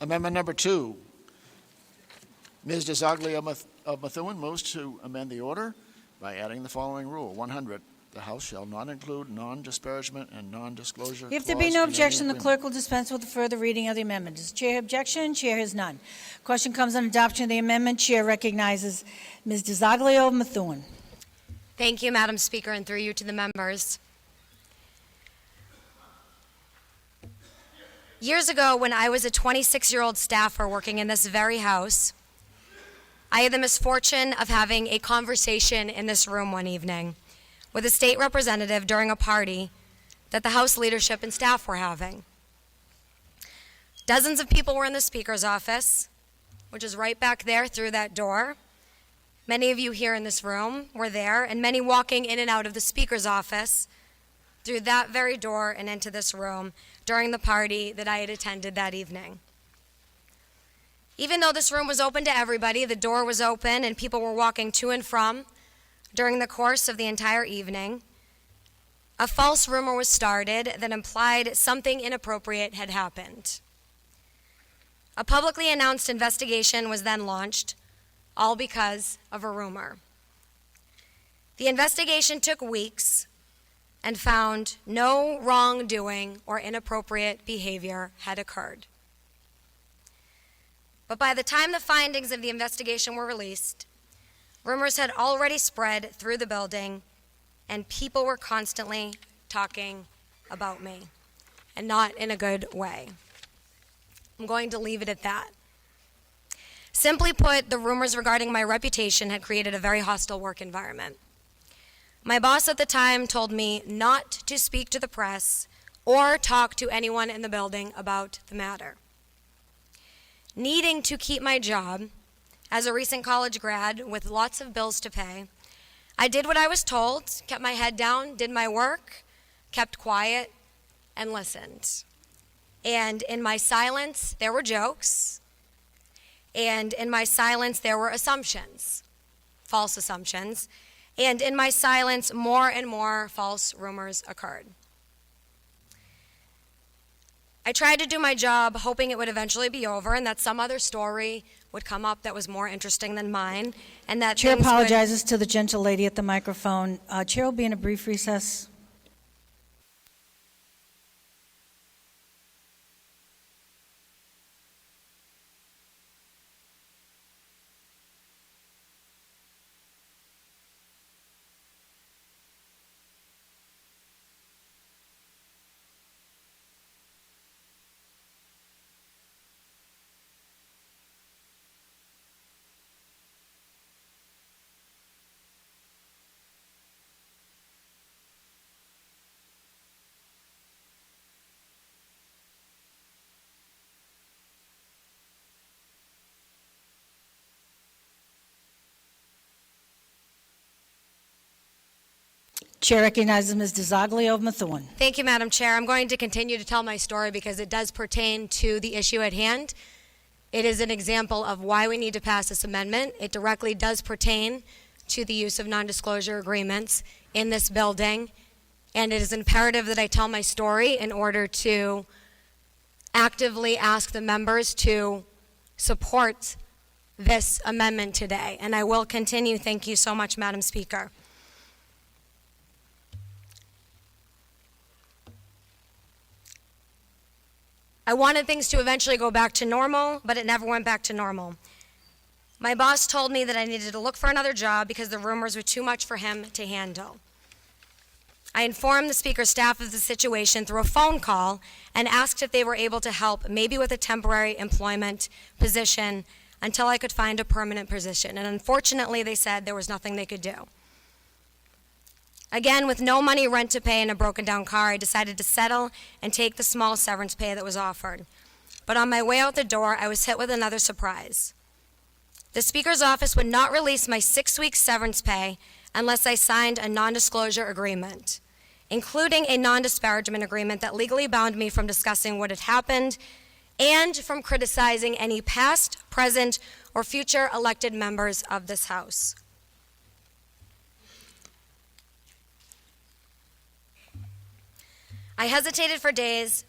Amendment number 2. Ms. DeZoglio of Methuen moves to amend the order by adding the following rule. 100. The House shall not include non-disparagement and non-disclosure If there be no objection, the clerk will dispense with the further reading of the amendment. Does the chair have objection? Chair has none. Question comes on adoption of the amendment. Chair recognizes Ms. DeZoglio of Methuen. Thank you, Madam Speaker, and through you to the members. Years ago, when I was a 26-year-old staffer working in this very house, I had the misfortune of having a conversation in this room one evening with a state representative during a party that the House leadership and staff were having. Dozens of people were in the Speaker's office, which is right back there through that door. Many of you here in this room were there, and many walking in and out of the Speaker's office through that very door and into this room during the party that I had attended that evening. Even though this room was open to everybody, the door was open and people were walking to and from during the course of the entire evening, a false rumor was started that implied something inappropriate had happened. A publicly announced investigation was then launched, all because of a rumor. The investigation took weeks and found no wrongdoing or inappropriate behavior had occurred. But by the time the findings of the investigation were released, rumors had already spread through the building, and people were constantly talking about me, and not in a good way. I'm going to leave it at that. Simply put, the rumors regarding my reputation had created a very hostile work environment. My boss at the time told me not to speak to the press or talk to anyone in the building about the matter. Needing to keep my job, as a recent college grad with lots of bills to pay, I did what I was told, kept my head down, did my work, kept quiet, and listened. And in my silence, there were jokes. And in my silence, there were assumptions, false assumptions. And in my silence, more and more false rumors occurred. I tried to do my job, hoping it would eventually be over and that some other story would come up that was more interesting than mine, and that Chair apologizes to the gentle lady at the microphone. Chair will be in a brief recess. Chair recognizes Ms. DeZoglio of Methuen. Thank you, Madam Chair. I'm going to continue to tell my story because it does pertain to the issue at hand. It is an example of why we need to pass this amendment. It directly does pertain to the use of non-disclosure agreements in this building, and it is imperative that I tell my story in order to actively ask the members to support this amendment today. And I will continue. Thank you so much, Madam Speaker. I wanted things to eventually go back to normal, but it never went back to normal. My boss told me that I needed to look for another job because the rumors were too much for him to handle. I informed the Speaker's staff of the situation through a phone call and asked if they were able to help, maybe with a temporary employment position until I could find a permanent position. And unfortunately, they said there was nothing they could do. Again, with no money, rent to pay, and a broken down car, I decided to settle and take the small severance pay that was offered. But on my way out the door, I was hit with another surprise. The Speaker's office would not release my 6-week severance pay unless I signed a non-disclosure agreement, including a non-disparagement agreement that legally bound me from discussing what had happened and from criticizing any past, present, or future elected members of this House. I hesitated for days,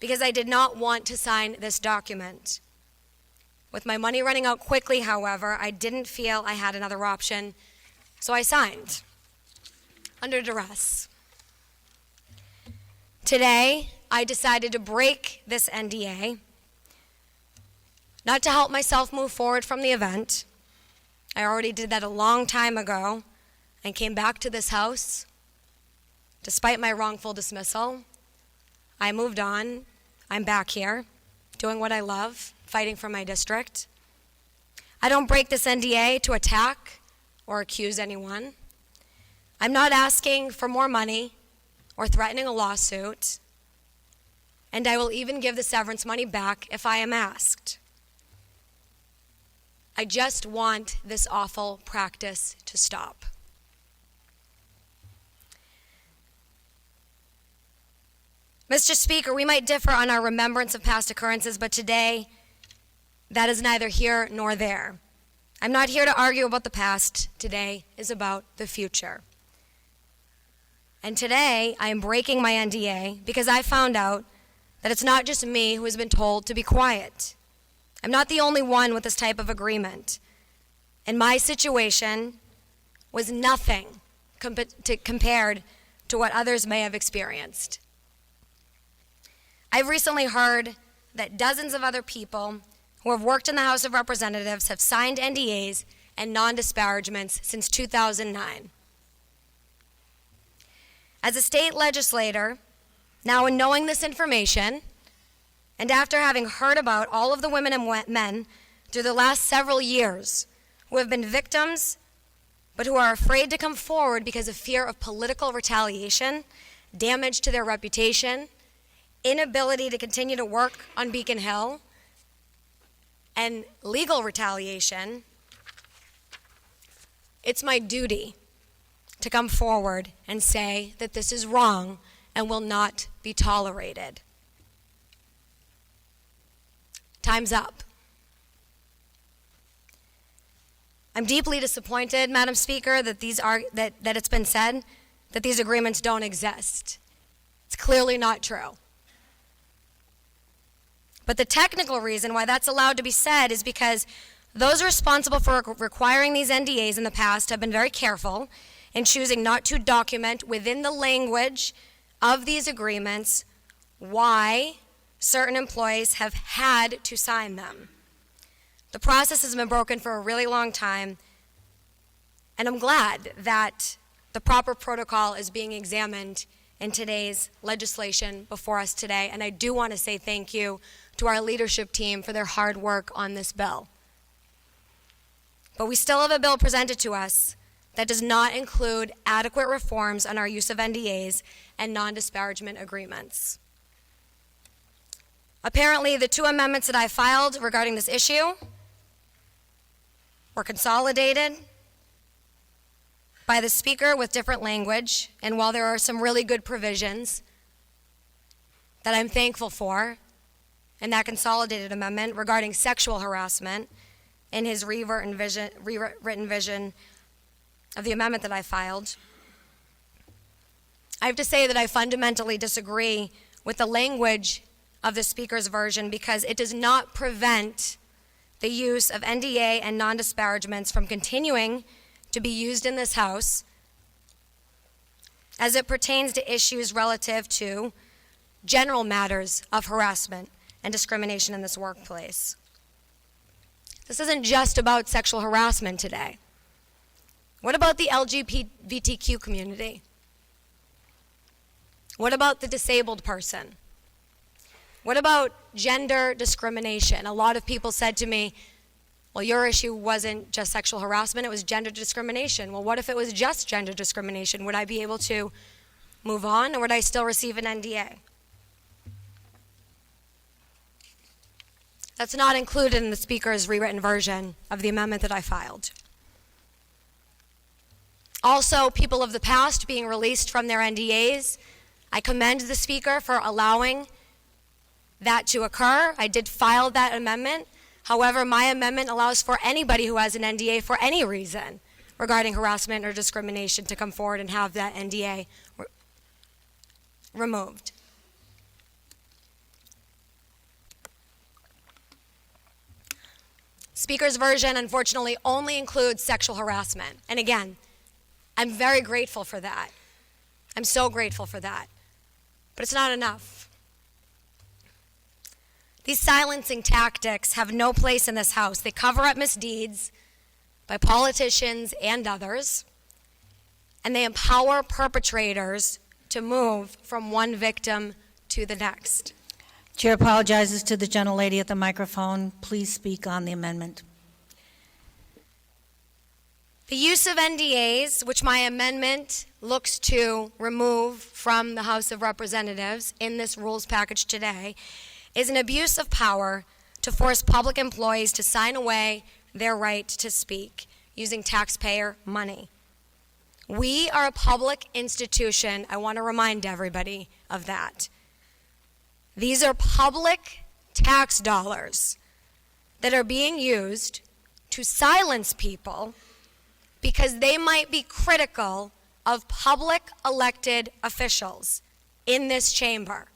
because I did not want to sign this document. With my money running out quickly, however, I didn't feel I had another option, so I signed under duress. Today, I decided to break this NDA, not to help myself move forward from the event. I already did that a long time ago and came back to this house. Despite my wrongful dismissal, I moved on. I'm back here, doing what I love, fighting for my district. I don't break this NDA to attack or accuse anyone. I'm not asking for more money or threatening a lawsuit, and I will even give the severance money back if I am asked. I just want this awful practice to stop. Mr. Speaker, we might differ on our remembrance of past occurrences, but today, that is neither here nor there. I'm not here to argue about the past. Today is about the future. And today, I am breaking my NDA because I found out that it's not just me who has been told to be quiet. I'm not the only one with this type of agreement. And my situation was nothing compared to what others may have experienced. I've recently heard that dozens of other people who have worked in the House of Representatives have signed NDAs and non-disparagements since 2009. As a state legislator, now in knowing this information, and after having heard about all of the women and men through the last several years who have been victims, but who are afraid to come forward because of fear of political retaliation, damage to their reputation, inability to continue to work on Beacon Hill, and legal retaliation, it's my duty to come forward and say that this is wrong and will not be tolerated. Time's up. I'm deeply disappointed, Madam Speaker, that it's been said that these agreements don't exist. It's clearly not true. But the technical reason why that's allowed to be said is because those responsible for requiring these NDAs in the past have been very careful in choosing not to document within the language of these agreements why certain employees have had to sign them. The process has been broken for a really long time, and I'm glad that the proper protocol is being examined in today's legislation before us today, and I do want to say thank you to our leadership team for their hard work on this bill. But we still have a bill presented to us that does not include adequate reforms on our use of NDAs and non-disparagement agreements. Apparently, the two amendments that I filed regarding this issue were consolidated by the Speaker with different language, and while there are some really good provisions that I'm thankful for in that consolidated amendment regarding sexual harassment in his rewritten vision of the amendment that I filed, I have to say that I fundamentally disagree with the language of the Speaker's version because it does not prevent the use of NDA and non-disparagements from continuing to be used in this House as it pertains to issues relative to general matters of harassment and discrimination in this workplace. This isn't just about sexual harassment today. What about the LGBTQ community? What about the disabled person? What about gender discrimination? A lot of people said to me, well, your issue wasn't just sexual harassment, it was gender discrimination. Well, what if it was just gender discrimination? Would I be able to move on, or would I still receive an NDA? That's not included in the Speaker's rewritten version of the amendment that I filed. Also, people of the past being released from their NDAs, I commend the Speaker for allowing that to occur. I did file that amendment. However, my amendment allows for anybody who has an NDA for any reason regarding harassment or discrimination to come forward and have that NDA removed. Speaker's version, unfortunately, only includes sexual harassment. And again, I'm very grateful for that. I'm so grateful for that. But it's not enough. These silencing tactics have no place in this House. They cover up misdeeds by politicians and others, and they empower perpetrators to move from one victim to the next. Chair apologizes to the gentlelady at the microphone. Please speak on the amendment. The use of NDAs, which my amendment looks to remove from the House of Representatives in this rules package today, is an abuse of power to force public employees to sign away their right to speak using taxpayer money. We are a public institution. I want to remind everybody of that. These are public tax dollars that are being used to silence people because they might be critical of public elected officials in this chamber.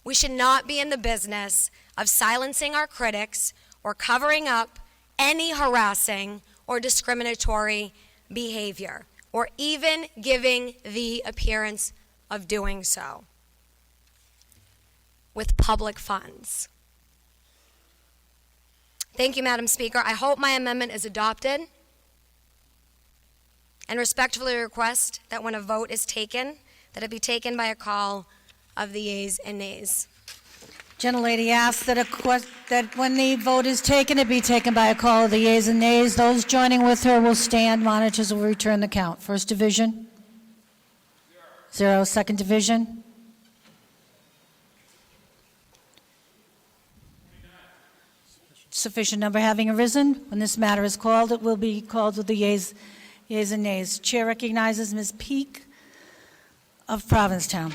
We should not be in the business of silencing our critics or covering up any harassing or discriminatory behavior, or even giving the appearance of doing so with public funds. Thank you, Madam Speaker. I hope my amendment is adopted, and respectfully request that when a vote is taken, that it be taken by a call of the yeas and nays. Gentlelady asks that when the vote is taken, it be taken by a call of the yeas and nays. Those joining with her will stand. Monitors will return the count. First division? 0. Second division? Sufficient number having arisen. When this matter is called, it will be called with the yeas and nays. Chair recognizes Ms. Peak of Provincetown.